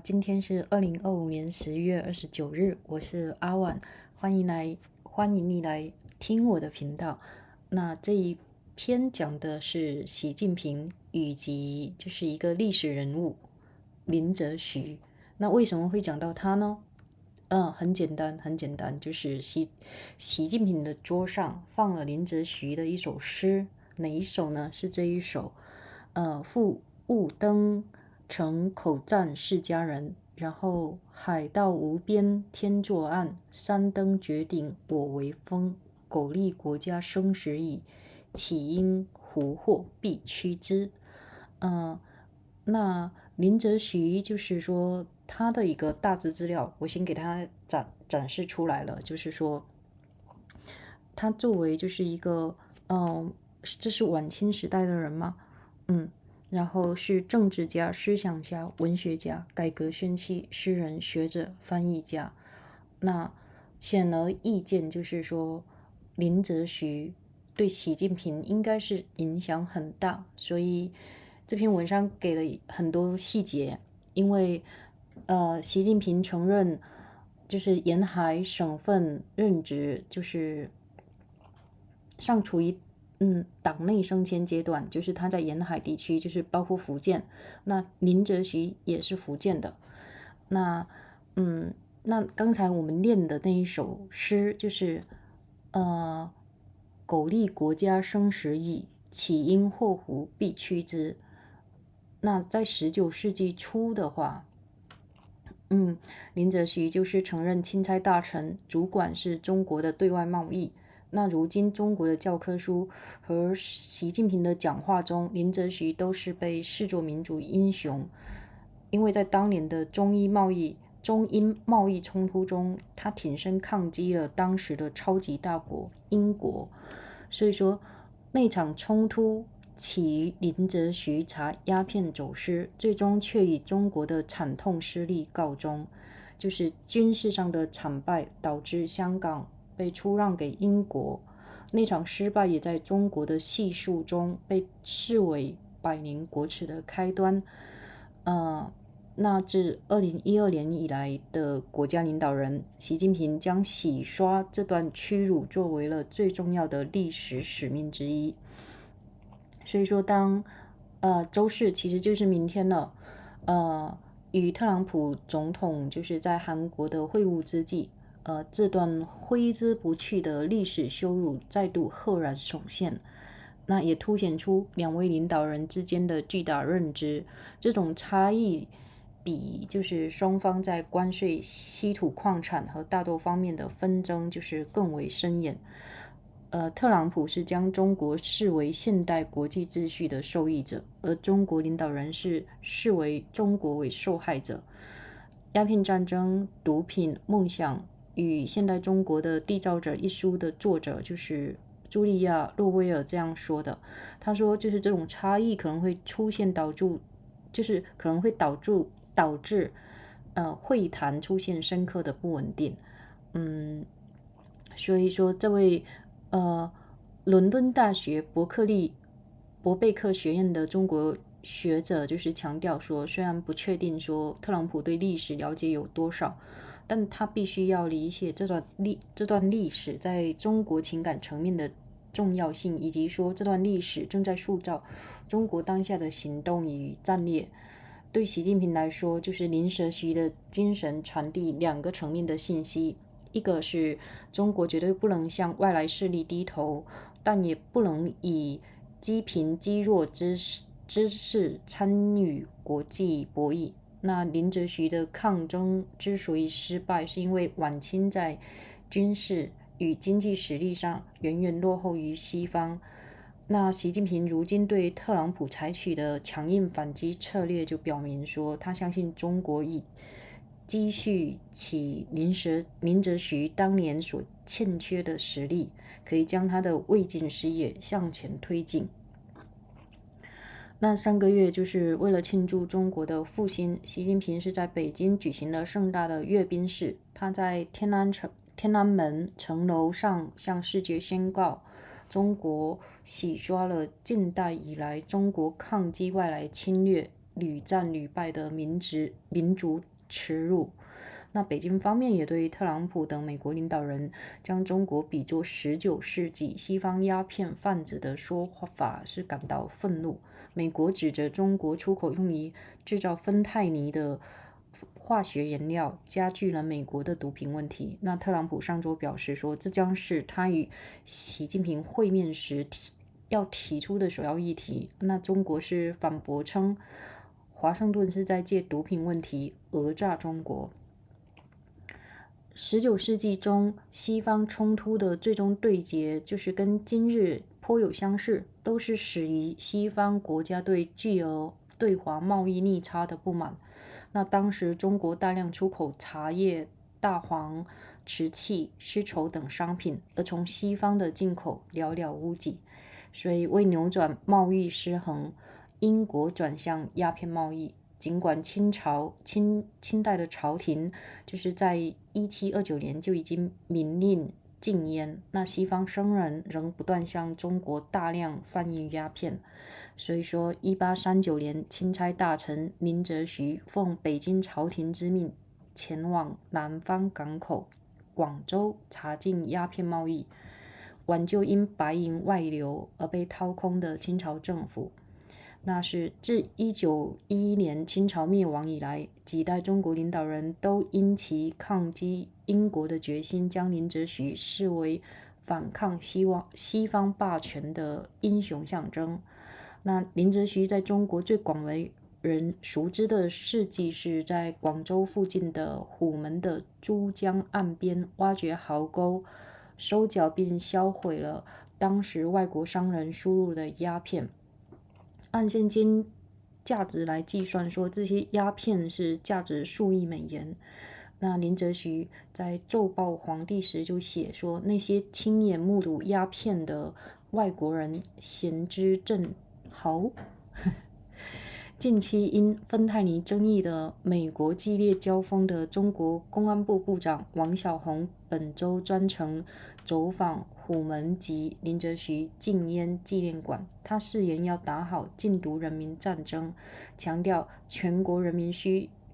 今天是2025年10月29日，我是阿婉，欢迎你来听我的频道。那这一篇讲的是习近平以及就是一个历史人物林则徐。那为什么会讲到他呢？很简单，很简单，就是习近平的桌上放了林则徐的一首诗，哪一首呢？是这一首，赴戍登城口占示家人，然后海盗无边天作岸，山登绝顶我为峰，苟利国家生死以，岂因祸福避趋之。那林则徐就是说他的一个大致资料，我先给他展示出来了，就是说他作为就是一个这是晚清时代的人嘛，然后是政治家、思想家、文学家、改革先驱、诗人、学者、翻译家。那显而易见，就是说林则徐对习近平应该是影响很大，所以这篇文章给了很多细节，因为习近平承认就是沿海省份任职，就是尚处于党内升迁阶段，就是他在沿海地区，就是包括福建。那林则徐也是福建的。那刚才我们念的那一首诗，就是苟利国家生死以，岂因祸福避趋之。那在19世纪初的话，林则徐就是曾任钦差大臣，主管是中国的对外贸易。那如今中国的教科书和习近平的讲话中，林则徐都是被视作民族英雄，因为在当年的中英贸易冲突中，他挺身抗击了当时的超级大国英国，所以说那场冲突起于林则徐查鸦片走私，最终却以中国的惨痛失利告终，就是军事上的惨败导致香港被出让给英国。那场失败也在中国的系数中被视为百年国耻的开端。那自2012年以来的国家领导人习近平将洗刷这段屈辱作为了最重要的历史使命之一。所以说周四其实就是明天了，与特朗普总统就是在韩国的会晤之际，这段挥之不去的历史羞辱再度赫然首现。那也凸显出两位领导人之间的巨大认知，这种差异比就是双方在关税、稀土矿产和大豆方面的纷争就是更为深远。特朗普是将中国视为现代国际秩序的受益者，而中国领导人是视为中国为受害者。鸦片战争、毒品、梦想与现代中国的缔造者一书的作者就是茱莉亚·洛威尔这样说的。他说，就是这种差异可能会导致会谈出现深刻的不稳定。所以说这位伦敦大学伯贝克学院的中国学者就是强调说，虽然不确定说特朗普对历史了解有多少，但他必须要理解这段历史在中国情感层面的重要性，以及说这段历史正在塑造中国当下的行动与战略。对习近平来说，就是林则徐的精神传递两个层面的信息，一个是中国绝对不能向外来势力低头，但也不能以积贫积弱之势参与国际博弈。那林则徐的抗争之所以失败，是因为晚清在军事与经济实力上远远落后于西方。那习近平如今对特朗普采取的强硬反击策略，就表明说他相信中国已积蓄起林则徐当年所欠缺的实力，可以将他的未尽事业向前推进。那3个月就是为了庆祝中国的复兴，习近平是在北京举行了盛大的阅兵式。他在天安门城楼上向世界宣告，中国洗刷了近代以来中国抗击外来侵略屡战屡败的民族耻辱。那北京方面也对特朗普等美国领导人将中国比作19世纪西方鸦片贩子的说法是感到愤怒。美国指责中国出口用于制造芬太尼的化学原料，加剧了美国的毒品问题。那特朗普上周表示说，这将是他与习近平会面时要提出的首要议题。那中国是反驳称，华盛顿是在借毒品问题讹诈中国。19世纪中西方冲突的最终对决，就是跟今日颇有相似，都是始于西方国家对巨额对华贸易逆差的不满。那当时中国大量出口茶叶、大黄、瓷器、丝绸等商品，而从西方的进口寥寥无几。所以为扭转贸易失衡，英国转向鸦片贸易。尽管清代的朝廷就是在1729年就已经明令禁烟，那西方商人仍不断向中国大量贩运鸦片。所以说1839年钦差大臣林则徐奉北京朝廷之命，前往南方港口广州查禁鸦片贸易，挽救因白银外流而被掏空的清朝政府。那是自1911年清朝灭亡以来，几代中国领导人都因其抗击英国的决心，将林则徐视为反抗西方霸权的英雄象征。那林则徐在中国最广为人熟知的事迹，是在广州附近的虎门的珠江岸边挖掘壕沟，收缴并销毁了当时外国商人输入的鸦片。按现今价值来计算，说这些鸦片是价值数亿美元。那林则徐在奏报皇帝时就写说，那些亲眼目睹鸦片的外国人贤之正豪。近期因芬太尼争议的美国激烈交锋的中国公安部部长王小洪本周专程走访虎门及林则徐禁烟纪念馆，他誓言要打好禁毒人民战争，强调全国人民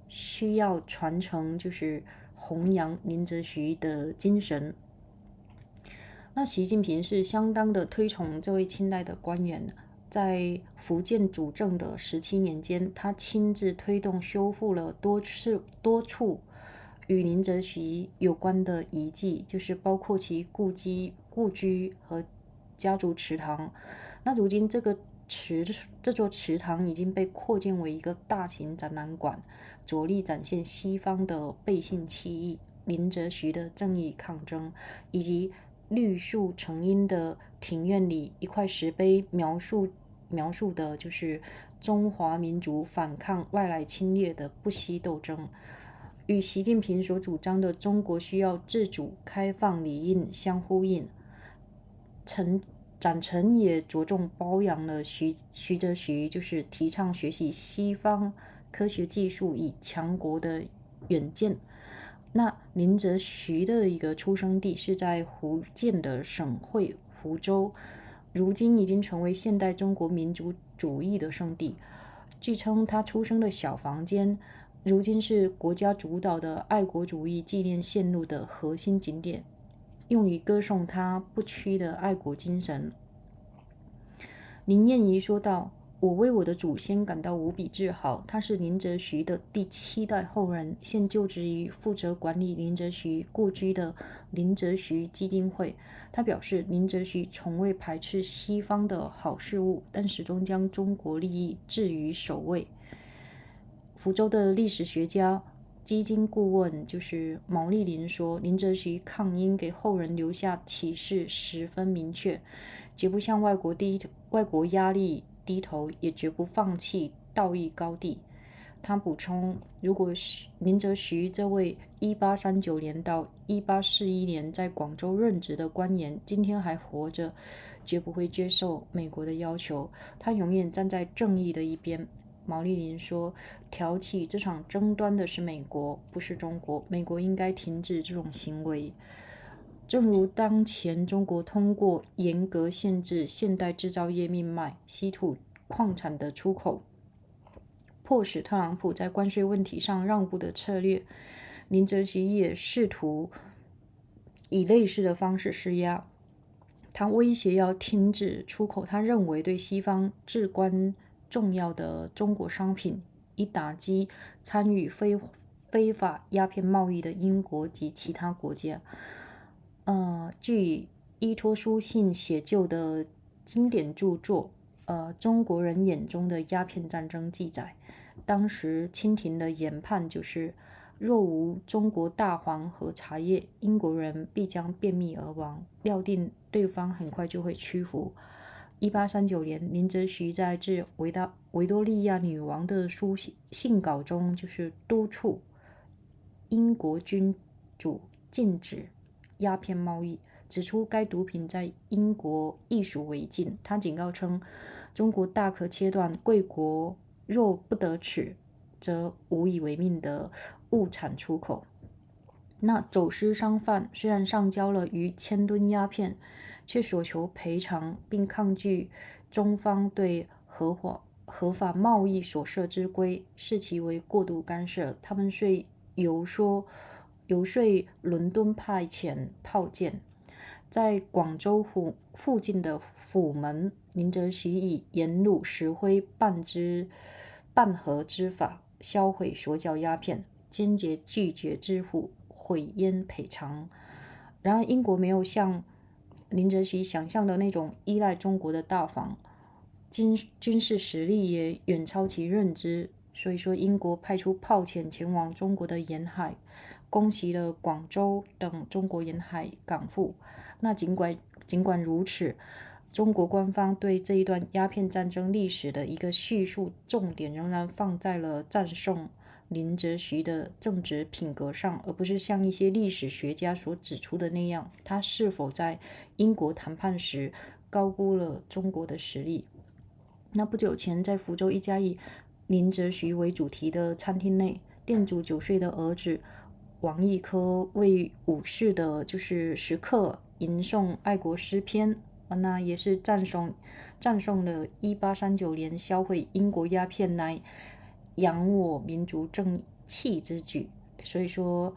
需要传承，就是弘扬林则徐的精神。那习近平是相当的推崇这位清代的官员。在福建主政的17年间，他亲自推动修复了多处与林则徐有关的遗迹，就是包括其故居和家族祠堂。那如今这座祠堂已经被扩建为一个大型展览馆，着力展现西方的背信弃义、林则徐的正义抗争，以及绿树成荫的庭院里一块石碑描述的就是中华民族反抗外来侵略的不息斗争，与习近平所主张的中国需要自主开放理应相呼应。展陈也着重褒扬了徐则徐，就是提倡学习西方科学技术以强国的远见。那林则徐的一个出生地是在福建的省会福州，如今已经成为现代中国民族主义的圣地。据称他出生的小房间如今是国家主导的爱国主义纪念线路的核心景点，用于歌颂他不屈的爱国精神。林燕仪说道，我为我的祖先感到无比自豪，他是林则徐的第7代后人，现就职于负责管理林则徐故居的林则徐基金会。他表示，林则徐从未排斥西方的好事物，但始终将中国利益置于首位。福州的历史学家、基金顾问就是毛利林说，林则徐抗英给后人留下启示十分明确，绝不向外国压力低头，也绝不放弃道义高地。他补充，如果林则徐这位1839年到1841年在广州任职的官员今天还活着，绝不会接受美国的要求，他永远站在正义的一边。毛利林说，挑起这场争端的是美国，不是中国，美国应该停止这种行为。正如当前中国通过严格限制现代制造业命脉，稀土矿产的出口，迫使特朗普在关税问题上让步的策略。林则徐也试图以类似的方式施压，他威胁要停止出口他认为对西方至关重要的中国商品，以打击参与非法鸦片贸易的英国及其他国家。据依托书信写就的经典著作中国人眼中的鸦片战争记载，当时清廷的研判就是，若无中国大黄和茶叶，英国人必将便秘而亡，料定对方很快就会屈服。1839年，林则徐在致维多利亚女王的书信稿中，就是督促英国君主禁止鸦片贸易，指出该毒品在英国亦属违禁。他警告称，中国大可切断贵国若不得此，则无以为命的物产出口。那走私商贩虽然上交了逾1000吨鸦片，却所求赔偿，并抗拒中方对合法贸易所设之规，视其为过度干涉。他们遂游说伦敦派遣炮舰，在广州附近的虎门，林则徐以沿路石灰半合之法销毁所缴鸦片，坚决拒绝支付毁烟赔偿。然而，英国没有像林则徐想象的那种依赖中国的大防，军事实力也远超其认知，所以说英国派出炮舰前往中国的沿海，攻袭了广州等中国沿海港埠。那尽管如此，中国官方对这一段鸦片战争历史的一个叙述重点仍然放在了赞颂林则徐的正直品格上，而不是像一些历史学家所指出的那样，他是否在英国谈判时高估了中国的实力。那不久前，在福州一家以林则徐为主题的餐厅内，店主9岁的儿子王义科为武士的食客吟诵爱国诗篇，那也是赞颂了1839年销毁英国鸦片来扬我民族正气之举。所以说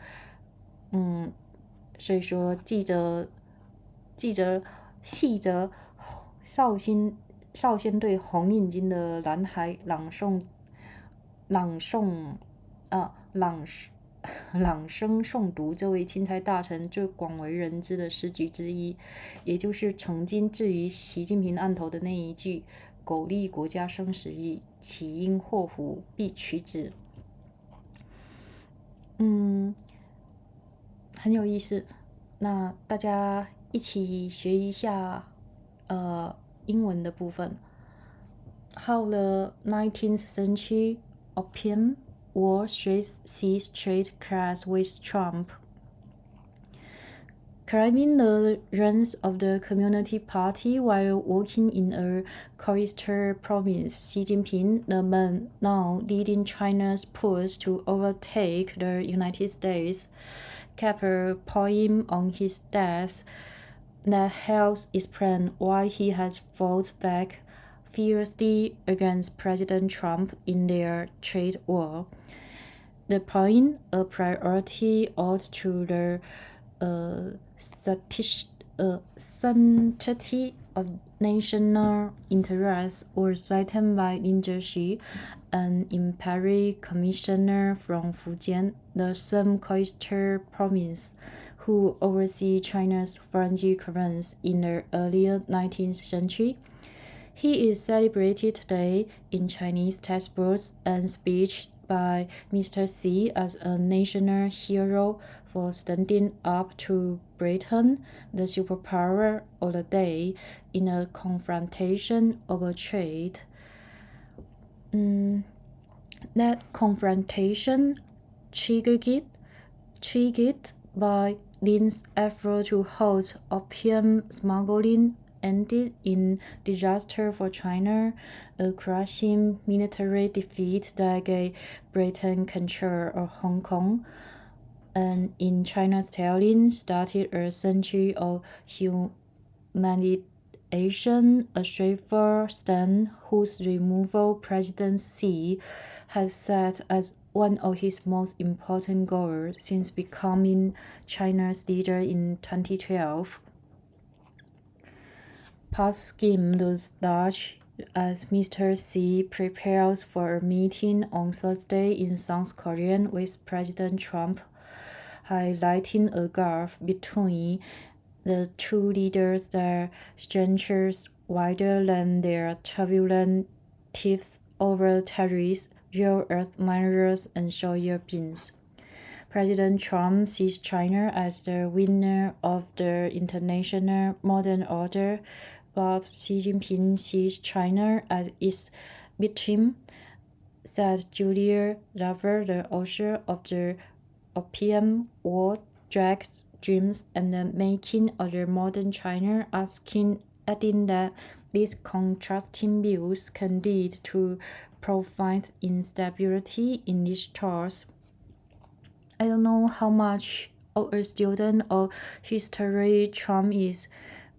记着细着绍兴对红领巾的男孩朗声诵读这位钦差大臣最广为人知的诗句之一，也就是曾经置于习近平案头的那一句“苟利国家生死以，岂因祸福避趋之”。很有意思。那大家一起学一下英文的部分。How the 19th century Opium War seized trade class with Trump. Climbing the ranks of the Communist Party while working in a coastal province, Xi Jinping, the man now leading China's push to overtake the United States, kept a poem on his desk that helps explain why he has fought back fiercely against President Trump in their trade war. The poem, a priority ode to the sanctity of national interests, was written by Lin Zexu, an imperial commissioner from Fujian, the same coastal province, who oversees China's foreign currents in the early 19th century. He is celebrated today in Chinese textbooks and speech by Mr. Xi as a national hero for standing up to Britain, the superpower of the day, in a confrontation over trade. That confrontation, triggered by Lin's effort to halt opium smuggling, ended in disaster for China, a crushing military defeat that gave Britain control of Hong Kong, and in China's telling, started a century of humanization, a straightforward stand whose removal President Xi has set as one of his most important goals since becoming China's leader in 2012. Past scheme thus large as Mr. Xi prepares for a meeting on Thursday in South Korea with President Trump, highlighting a gulf between the two leaders that stretches wider than their turbulent tiffs over tariffs, rare earth minerals, and soya beans. President Trump sees China as the winner of the international modern order, but Xi Jinping sees China as its victim, said Julia Lover, the author of the Opium War, Drugs, Dreams, and the Making of the Modern China, adding that these contrasting views can lead to profound instability in these thoughts. I don't know how much of a student of history Trump is,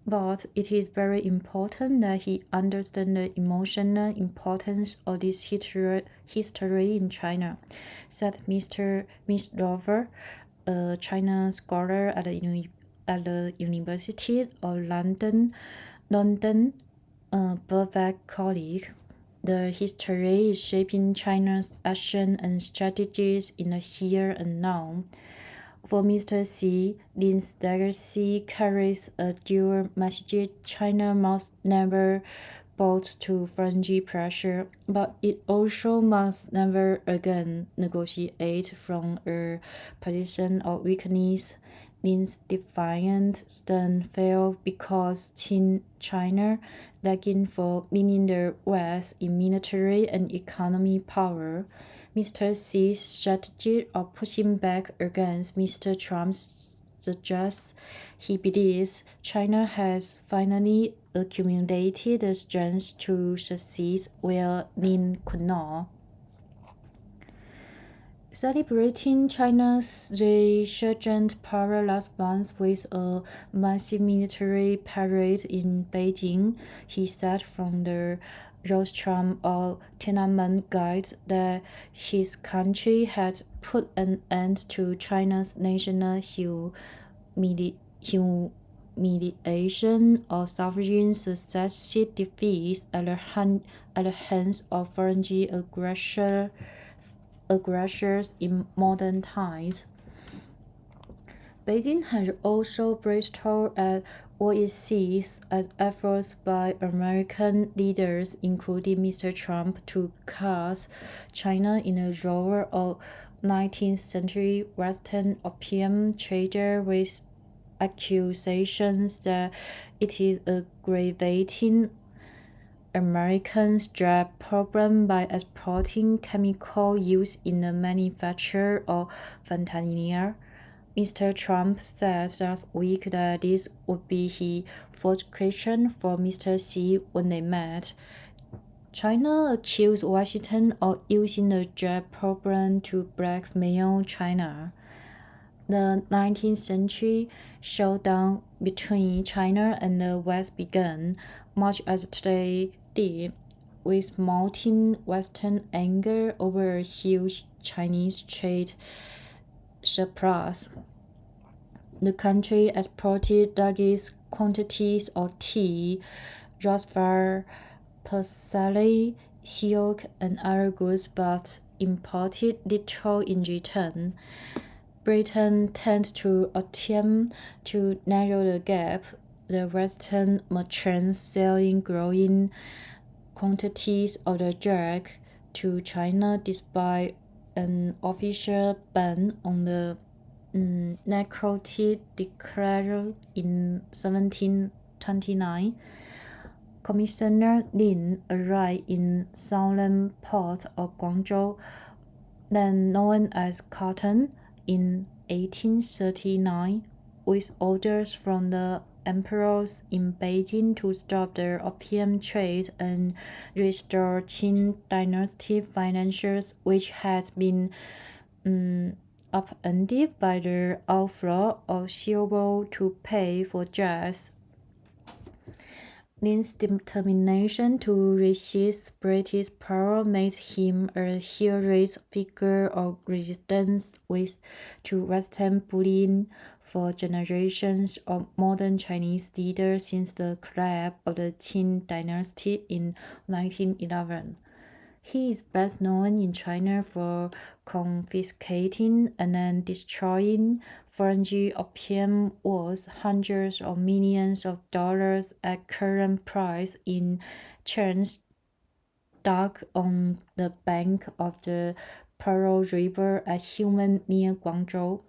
but it is very important that he understands the emotional importance of this history in China, said Miss Rover, a China scholar at the University of London, Burbank College. The history is shaping China's action and strategies in the here and now. For Mr. Xi, Lin's legacy carries a dual message. China must never bow to foreign pressure, but it also must never again negotiate from a position of weakness. Lin's defiant stand fell because China, lagging for winning the West in military and economic power, Mr. Xi's strategy of pushing back against Mr. Trump suggests he believes China has finally accumulated the strength to succeed where Lin could not. Celebrating China's resurgent power last month with a massive military parade in Beijing, he said from the rostrum of Tiananmen Guide that his country had put an end to China's national humiliation or suffering successive defeats at the hands of foreign aggressors in modern times. Beijing has also bristled at what it sees as efforts by American leaders, including Mr. Trump, to cast China in a role of 19th-century Western opium trader with accusations that it is aggravating Americans' drug problem by exporting chemical used in the manufacture of fentanyl. Mr. Trump said last week that this would be his first question for Mr. Xi when they met. China accused Washington of using the drug problem to blackmail China. The 19th century showdown between China and the West began, much as today did, with mounting Western anger over a huge Chinese trade surplus. The country exported large quantities of tea, raspberry, parsley, silk, and other goods, but imported little in return. Britain tended to attempt to narrow the gap, the Western merchants selling growing quantities of the drug to China despite an official ban on the narcotic declared in 1729. Commissioner Lin arrived in southern port of Guangzhou, then known as Canton, in 1839, with orders from the emperors in Beijing to stop the opium trade and restore Qing dynasty finances, which had been upended by the outflow of silver to pay for drugs. Lin's determination to resist British power made him a heroic figure of resistance to Western bullying for generations of modern Chinese leaders since the collapse of the Qing dynasty in 1911. He is best known in China for confiscating and then destroying foreign opium worth hundreds of millions of dollars at current price in churns dug on the bank of the Pearl River at Human near Guangzhou.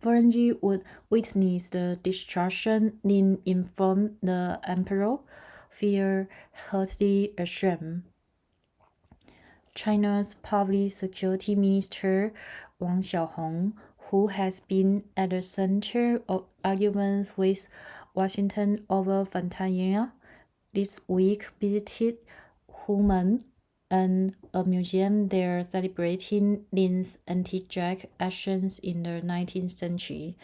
Foreign would witness the destruction, Lin informed the emperor, fear heartily ashamed. China's Public Security Minister Wang Xiaohong, who has been at the center of arguments with Washington over Fantanyl, this week visited Humen and a museum there celebrating Lin's anti-drug actions in the 19th century.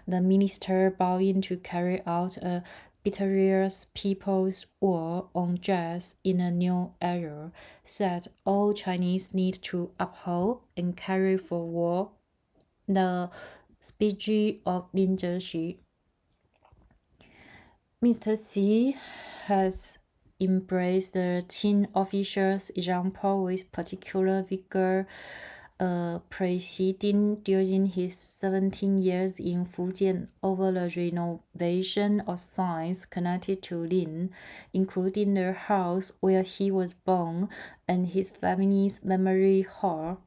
The minister, vowing to carry out a victorious people's war on drugs in a new era, said all Chinese need to uphold and carry forward the speech of Lin则徐. Mr. Xi has embraced the Qing officials' example with particular vigor, proceeding during his 17 years in Fujian over the renovation of sites connected to Lin, including the house where he was born and his family's memory hall.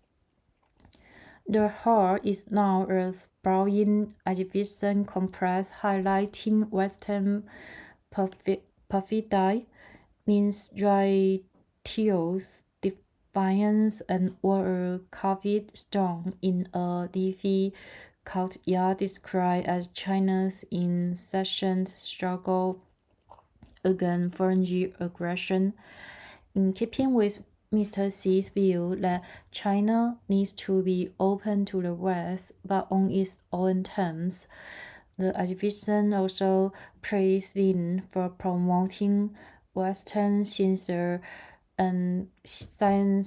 The hall is now a sprawling exhibition complex highlighting Western perfidy, Lin's righteous defiance, and were carved stone in a leafy courtyard described as China's incessant struggle against foreign aggression. In keeping with Mr. Xi's view that China needs to be open to the West, but on its own terms, the exhibition also praised Lin for promoting Western science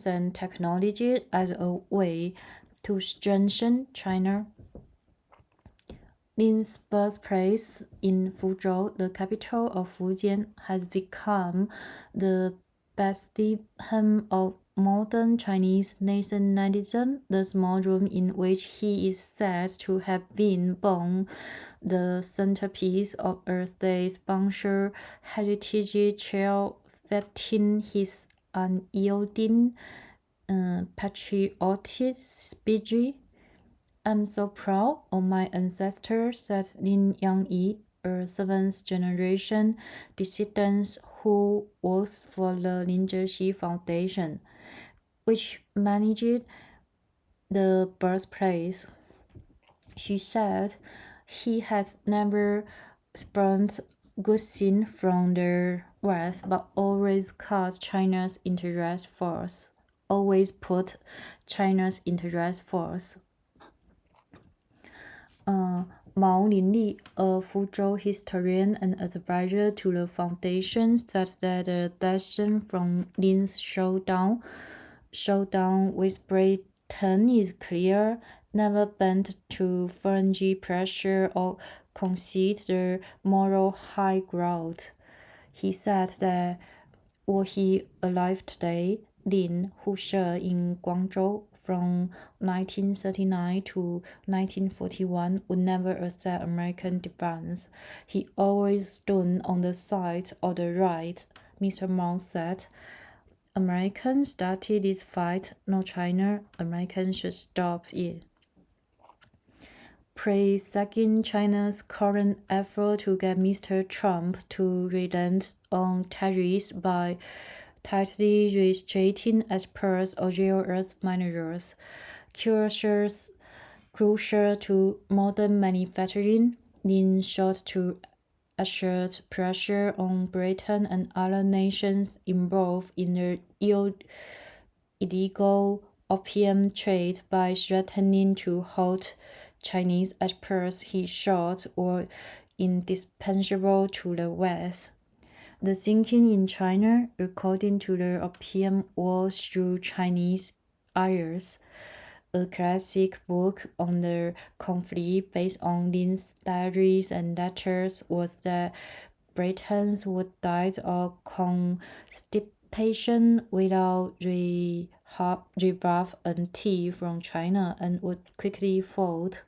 and technology as a way to strengthen China. Lin's birthplace in Fuzhou, the capital of Fujian, has become the bastion of modern Chinese nationalism, the small room in which he is said to have been born, the centerpiece of a state-sponsored heritage trail fetching his unyielding patriotic spirit. I'm so proud of my ancestors, said Lin Yangyi, a seventh-generation dissident who works for the Lin则徐Foundation, which managed the birthplace. She said he has never spurned good things from the West, but always cut China's interest first. Always put China's interest first. Mao Linli, a Fuzhou historian and advisor to the foundation, said that the lesson from Lin's showdown with Britain is clear: never bend to foreign pressure or concede the moral high ground. He said that were he alive today, Lin, who served in Guangzhou from 1939 to 1941, would never accept American demands. He always stood on the side of the right. Mr. Mao said, Americans started this fight, not China. Americans should stop it. Praising China's current effort to get Mr. Trump to relent on tariffs by tightly restricting exports of rare earth minerals, crucial to modern manufacturing, Lin sought to exert pressure on Britain and other nations involved in the illegal opium trade by threatening to halt Chinese exports he thought were indispensable to the West. The thinking in China, according to the Opium War through Chinese eyes, a classic book on the conflict based on Lin's diaries and letters, was that Britons would die of constipation without rebuff and tea from China and would quickly fold.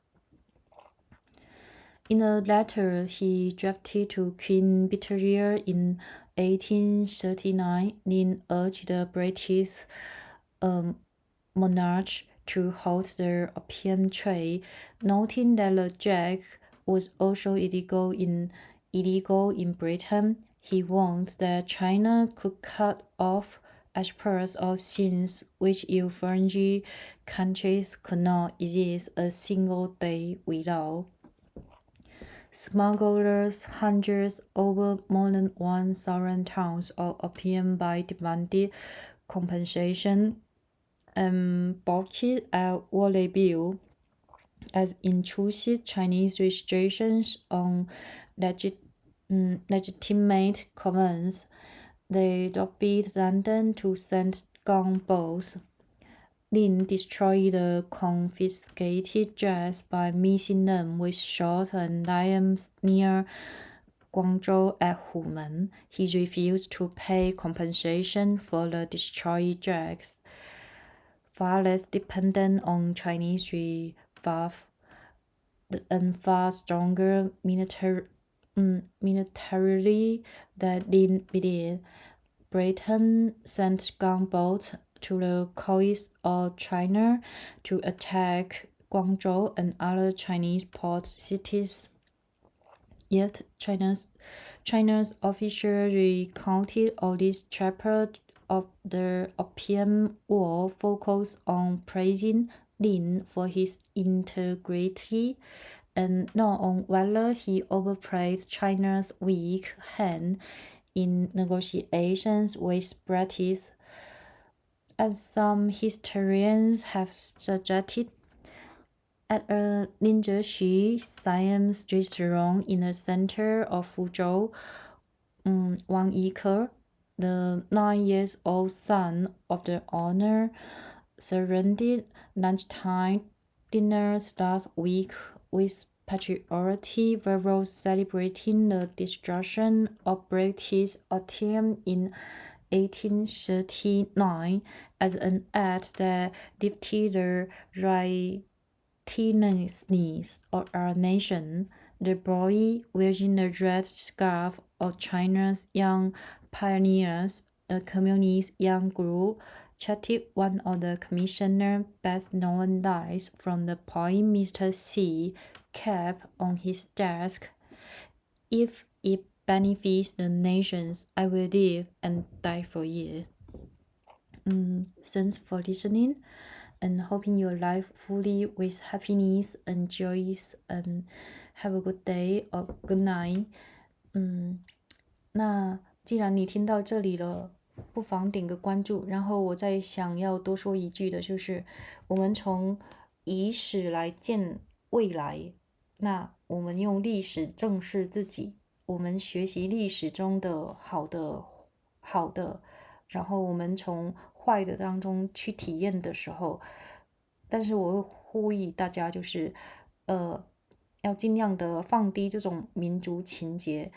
In a letter he drafted to Queen Victoria in 1839, Lin urged the British monarch to halt the opium trade, noting that the drug was also illegal in Britain. He warned that China could cut off exports of things which EU-friendly countries could not exist a single day without. Smugglers hundreds over more than 1,000 tons of opium by demanded compensation and balked at what they viewed as intrusive Chinese restrictions on legitimate commerce. They lobbied London to send gunboats. Lin destroyed the confiscated drugs by mixing them with salt and lime near Guangzhou at Humen. He refused to pay compensation for the destroyed drugs, far less dependent on Chinese rebuff and far stronger militarily than Lin did. Britain sent gunboats to the coast of China to attack Guangzhou and other Chinese port cities. Yet China's officials recounted all these chapters of the Opium War focused on praising Lin for his integrity and not on whether he overplayed China's weak hand in negotiations with British. As some historians have suggested, at a Lin则徐Siamese restaurant in the center of Fuzhou, Wang Yike, the 9-year-old son of the owner, surrendered lunchtime dinners last week with patriotic verbals celebrating the destruction of British opium in 1839 as an act that lifted the righteousness of our nation. The boy wearing the red scarf of China's young pioneers, a communist young group, chatted one of the commissioner's best-known lines from the poem Mr. C kept on his desk. If it benefits the nations, I will live and die for it. Thanks for listening and hoping your life fully with happiness and joys and have a good day or good night. 那既然你听到这里了，不妨点个关注。然后我再想要多说一句的就是，我们从以史来见未来，那我们用历史正视自己，我们学习历史中的好的，然后我们从坏的当中去体验的时候，但是我会呼吁大家就是要尽量的放低这种民族情节，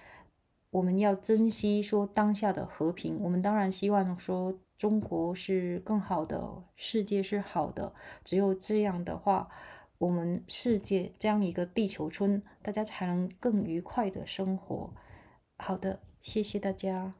我们要珍惜说当下的和平。我们当然希望说中国是更好的，世界是好的，只有这样的话，我们世界这样一个地球村，大家才能更愉快的生活。好的，谢谢大家。